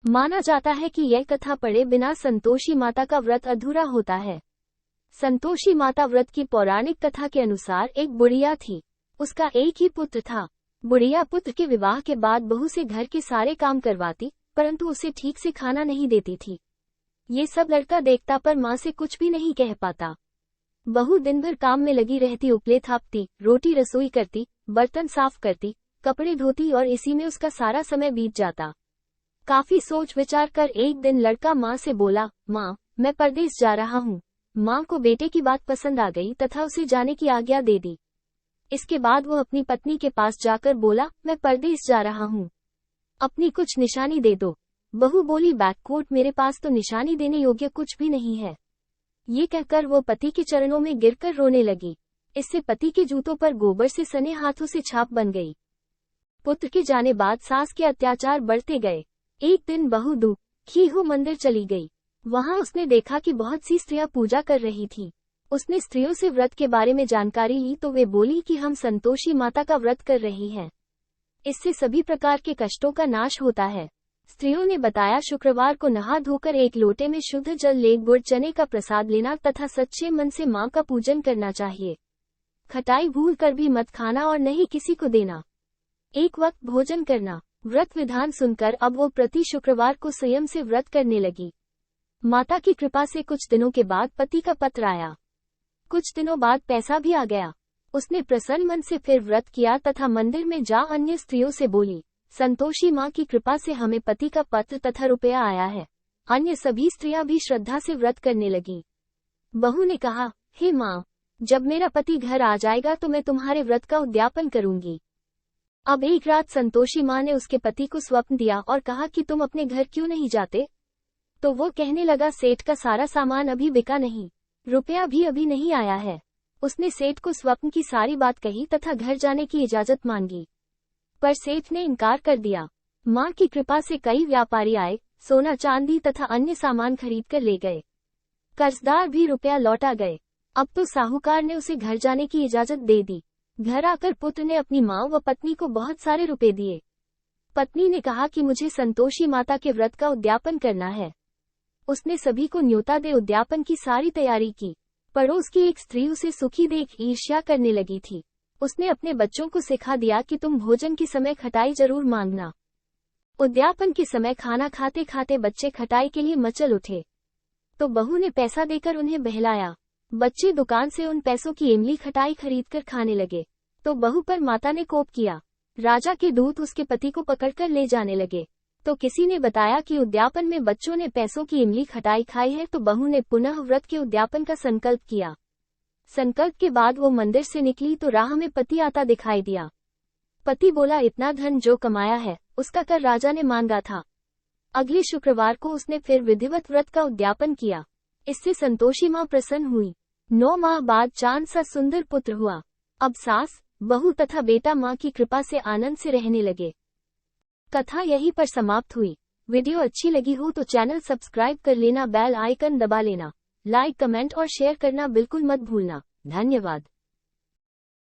माना जाता है कि यह कथा पढ़े बिना संतोषी माता का व्रत अधूरा होता है। संतोषी माता व्रत की पौराणिक कथा के अनुसार एक बुढ़िया थी। उसका एक ही पुत्र था। बुढ़िया पुत्र के विवाह के बाद बहू से घर के सारे काम करवाती, परंतु उसे ठीक से खाना नहीं देती थी। ये सब लड़का देखता पर माँ से कुछ भी नहीं कह पाता। बहू दिन भर काम में लगी रहती, उपले थापती, रोटी रसोई करती, बर्तन साफ करती, कपड़े धोती और इसी में उसका सारा समय बीत जाता। काफी सोच विचार कर एक दिन लड़का माँ से बोला, माँ, मैं परदेश जा रहा हूँ। माँ को बेटे की बात पसंद आ गई तथा उसे जाने की आज्ञा दे दी। इसके बाद वो अपनी पत्नी के पास जाकर बोला, मैं परदेश जा रहा हूँ, अपनी कुछ निशानी दे दो। बहू बोली, बैककोट, मेरे पास तो निशानी देने योग्य कुछ भी नहीं है। ये कहकर वो पति के चरणों में गिरकर रोने लगी। इससे पति के जूतों पर गोबर से सने हाथों से छाप बन गई। पुत्र के जाने बाद सास के अत्याचार बढ़ते गए। एक दिन बहू दुखी हो मंदिर चली गई। वहां उसने देखा कि बहुत सी स्त्रियां पूजा कर रही थी। उसने स्त्रियों से व्रत के बारे में जानकारी ली तो वे बोली कि हम संतोषी माता का व्रत कर रही हैं। इससे सभी प्रकार के कष्टों का नाश होता है। स्त्रियों ने बताया, शुक्रवार को नहा धोकर एक लोटे में शुद्ध जल ले गुड़ चने का प्रसाद लेना तथा सच्चे मन से माँ का पूजन करना चाहिए। खटाई भूल कर भी मत खाना और नहीं किसी को देना। एक वक्त भोजन करना। व्रत विधान सुनकर अब वो प्रति शुक्रवार को स्वयं से व्रत करने लगी। माता की कृपा से कुछ दिनों के बाद पति का पत्र आया। कुछ दिनों बाद पैसा भी आ गया। उसने प्रसन्न मन से फिर व्रत किया तथा मंदिर में जा अन्य स्त्रियों से बोली, संतोषी माँ की कृपा से हमें पति का पत्र तथा रुपया आया है। अन्य सभी स्त्रियां भी श्रद्धा से व्रत करने लगी। बहू ने कहा, हे माँ, जब मेरा पति घर आ जाएगा तो मैं तुम्हारे व्रत का उद्यापन करूंगी। अब एक रात संतोषी माँ ने उसके पति को स्वप्न दिया और कहा कि तुम अपने घर क्यों नहीं जाते? तो वो कहने लगा, सेठ का सारा सामान अभी बिका नहीं, रुपया भी अभी नहीं आया है। उसने सेठ को स्वप्न की सारी बात कही तथा घर जाने की इजाजत मांगी, पर सेठ ने इनकार कर दिया। माँ की कृपा से कई व्यापारी आए, सोना चांदी तथा अन्य सामान खरीद कर ले गए। कर्जदार भी रुपया लौटा गए। अब तो साहूकार ने उसे घर जाने की इजाजत दे दी। घर आकर पुत्र ने अपनी माँ व पत्नी को बहुत सारे रुपए दिए। पत्नी ने कहा कि मुझे संतोषी माता के व्रत का उद्यापन करना है। उसने सभी को न्योता दे उद्यापन की सारी तैयारी की। पड़ोस की एक स्त्री उसे सुखी देख ईर्ष्या करने लगी थी। उसने अपने बच्चों को सिखा दिया कि तुम भोजन के समय खटाई जरूर मांगना। उद्यापन के समय खाना खाते खाते बच्चे खटाई के लिए मचल उठे, तो बहू ने पैसा देकर उन्हें बहलाया। बच्चे दुकान से उन पैसों की इमली खटाई खरीदकर खाने लगे, तो बहू पर माता ने कोप किया। राजा के दूत उसके पति को पकड़कर ले जाने लगे, तो किसी ने बताया कि उद्यापन में बच्चों ने पैसों की इमली खटाई खाई है। तो बहू ने पुनः व्रत के उद्यापन का संकल्प किया। संकल्प के बाद वो मंदिर से निकली तो राह में पति आता दिखाई दिया। पति बोला, इतना धन जो कमाया है उसका कर राजा ने मांगा था। अगले शुक्रवार को उसने फिर विधिवत व्रत का उद्यापन किया। इससे संतोषी माँ प्रसन्न हुई। 9 माह बाद चांद सा सुंदर पुत्र हुआ। अब सास, बहू तथा बेटा माँ की कृपा से आनंद से रहने लगे। कथा यहीं पर समाप्त हुई। वीडियो अच्छी लगी हो तो चैनल सब्सक्राइब कर लेना, बेल आइकन दबा लेना, लाइक, कमेंट और शेयर करना बिल्कुल मत भूलना। धन्यवाद।